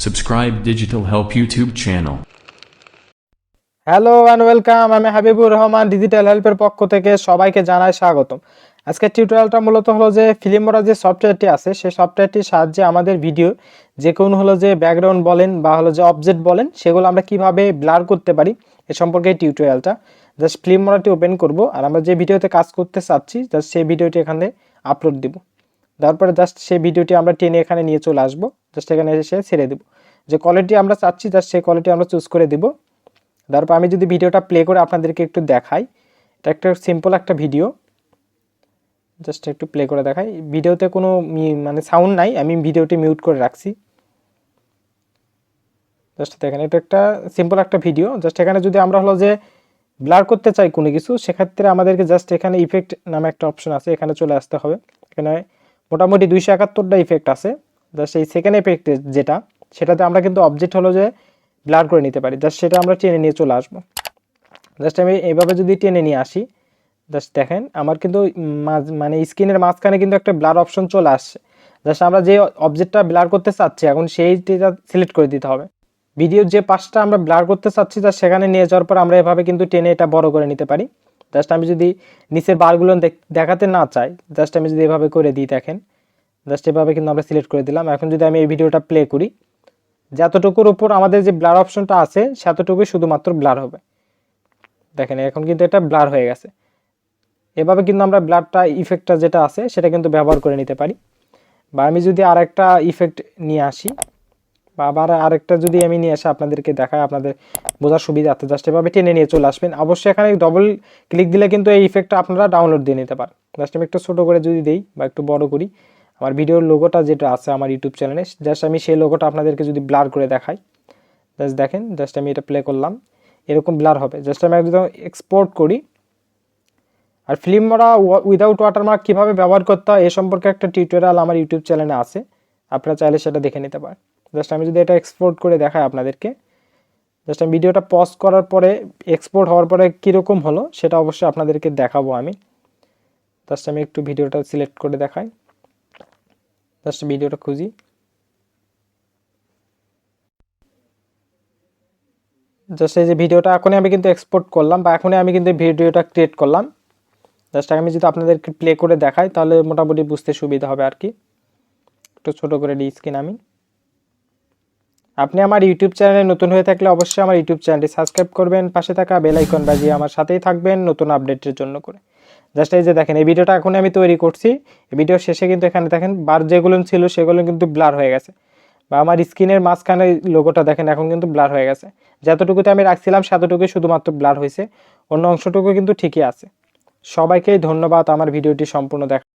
Subscribe Digital Help YouTube channel. Hello and welcome. আমি Habibur Rahman, digital হেল্পের পক্ষ থেকে সবাইকে জানাই স্বাগতম। আজকের টিউটোরিয়ালটা মূলত হলো যে ফিল্মোরা যে সফটওয়্যারটি আছে সেই সফটওয়্যারটির সাহায্যে আমাদের ভিডিও যে কোনো হলো যে ব্যাকগ্রাউন্ড বলেন বা হলো যে অবজেক্ট বলেন সেগুলো আমরা কিভাবে ব্লার করতে পারি এ সম্পর্কে এই টিউটোরিয়ালটা। জাস্ট ফিল্মোরাটি ওপেন করব আর আমরা যে ভিডিওতে কাজ করতে চাচ্ছি জাস্ট সেই ভিডিওটি এখানে আপলোড দিব। তারপরে জাস্ট সেই ভিডিওটি আমরা টেনে এখানে নিয়ে চলে আসবো, জাস্ট এখানে এসে ছেড়ে দেবো। যে কোয়ালিটি আমরা চাচ্ছি জাস্ট সেই কোয়ালিটি আমরা চুজ করে দিব। তারপর আমি যদি ভিডিওটা প্লে করে আপনাদেরকে একটু দেখাই, এটা একটা সিম্পল একটা ভিডিও, জাস্ট একটু প্লে করে দেখাই। ভিডিওতে কোনো মানে সাউন্ড নাই, আমি ভিডিওটি মিউট করে রাখছি। জাস্ট দেখেন এটা একটা সিম্পল একটা ভিডিও। জাস্ট এখানে যদি আমরা হলো যে ব্লার করতে চাই কোনো কিছু, সেক্ষেত্রে আমাদেরকে জাস্ট এখানে ইফেক্ট নামে একটা অপশন আছে, এখানে চলে আসতে হবে। এখানে মোটামুটি 271টা ইফেক্ট আছে। জাস্ট এই সেকেন্ড ইফেক্ট যেটা, সেটাতে আমরা কিন্তু অবজেক্ট হলো যে ব্লার করে নিতে পারি। জাস্ট সেটা আমরা টেনে নিয়ে চলে আসবো। জাস্ট আমি এইভাবে যদি টেনে নিয়ে আসি, জাস্ট দেখেন আমার কিন্তু মানে স্ক্রিনের মাঝখানে কিন্তু একটা ব্লার অপশন চলে আসছে। জাস্ট আমরা যে অবজেক্টটা ব্লার করতে চাচ্ছি এখন সেইটা সিলেক্ট করে দিতে হবে। ভিডিওর যে পাশটা আমরা ব্লার করতে চাচ্ছি জাস্ট সেখানে নিয়ে যাওয়ার পর আমরা এভাবে কিন্তু টেনে এটা বড় করে নিতে পারি। জাস্ট আমি যদি নিচের বারগুলো দেখাতে না চাই, জাস্ট আমি যদি এভাবে করে দিই, দেখেন জাস্ট এভাবে কিন্তু আমরা সিলেক্ট করে দিলাম। এখন যদি আমি এই ভিডিওটা প্লে করি, যতটুকুর উপর আমাদের যে ব্লার অপশনটা আছে সেতটুকুই শুধুমাত্র ব্লার হবে। দেখেন এখন কিন্তু এটা ব্লার হয়ে গেছে। এভাবে কিন্তু আমরা ব্লারটা ইফেক্টটা যেটা আছে সেটা কিন্তু ব্যবহার করে নিতে পারি। বা আমি যদি আরেকটা ইফেক্ট নিয়ে আসি, বা আবার আরেকটা যদি আমি নিয়ে আসি আপনাদেরকে দেখাই, আপনাদের বোঝার সুবিধা আছে। জাস্ট এভাবে টেনে নিয়ে চলে আসবেন। অবশ্যই এখানে ডবল ক্লিক দিলে কিন্তু এই ইফেক্টটা আপনারা ডাউনলোড দিয়ে নিতে পারেন। জাস্ট আমি একটু ছোটো করে যদি দেই বা একটু বড় করি, আমার ভিডিওর লোগোটা যেটা আছে আমার ইউটিউব চ্যানেলে, জাস্ট আমি সেই লোগোটা আপনাদেরকে যদি ব্লার করে দেখাই, জাস্ট দেখেন জাস্ট আমি এটা প্লে করলাম, এরকম ব্লার হবে। জাস্ট আমি একদম এক্সপোর্ট করি। আর ফিল্মোরা উইদাউট ওয়াটারমার্ক কীভাবে ব্যবহার করতে হয় এ সম্পর্কে একটা টিউটোরিয়াল আমার ইউটিউব চ্যানেলে আছে, আপনারা চাইলে সেটা দেখে নিতে পারেন। জাস্ট আমি যদি এটা এক্সপোর্ট করে দেখাই আপনাদেরকে, জাস্ট আমি ভিডিওটা পজ করার পরে এক্সপোর্ট হওয়ার পরে কীরকম হলো সেটা অবশ্যই আপনাদেরকে দেখাবো আমি। জাস্ট আমি একটু ভিডিওটা সিলেক্ট করে দেখাই, জাস্ট ভিডিওটা খুঁজি। জাস্ট এই যে ভিডিওটা এখনই আমি কিন্তু এক্সপোর্ট করলাম বা এখনই আমি কিন্তু ভিডিওটা ক্রিয়েট করলাম। জাস্ট আমি যদি আপনাদেরকে প্লে করে দেখাই তাহলে মোটামুটি বুঝতে সুবিধা হবে আর কি। একটু ছোটো করে দিই স্ক্রিন আমি। আপনি আমার ইউটিউব চ্যানেলে নতুন হয়ে থাকলে অবশ্যই আমার ইউটিউব চ্যানেলটি সাবস্ক্রাইব করবেন, পাশে থাকা বেল আইকন বাজিয়ে আমার সাথেই থাকবেন নতুন আপডেটের জন্য করে। জাস্ট এই যে দেখেন এই ভিডিওটা এখন আমি তৈরি করছি, এই ভিডিওর শেষে কিন্তু এখানে দেখেন বার যেগুলো ছিল সেগুলো কিন্তু ব্লার হয়ে গেছে, বা আমার স্ক্রিনের মাঝখানে লোগোটা দেখেন এখন কিন্তু ব্লার হয়ে গেছে। যতটুকুতে আমি রাখছিলাম সেতটুকুই শুধুমাত্র ব্লার হয়েছে, অন্য অংশটুকু কিন্তু ঠিকই আছে। সবাইকেই ধন্যবাদ আমার ভিডিওটি সম্পূর্ণ দেখা।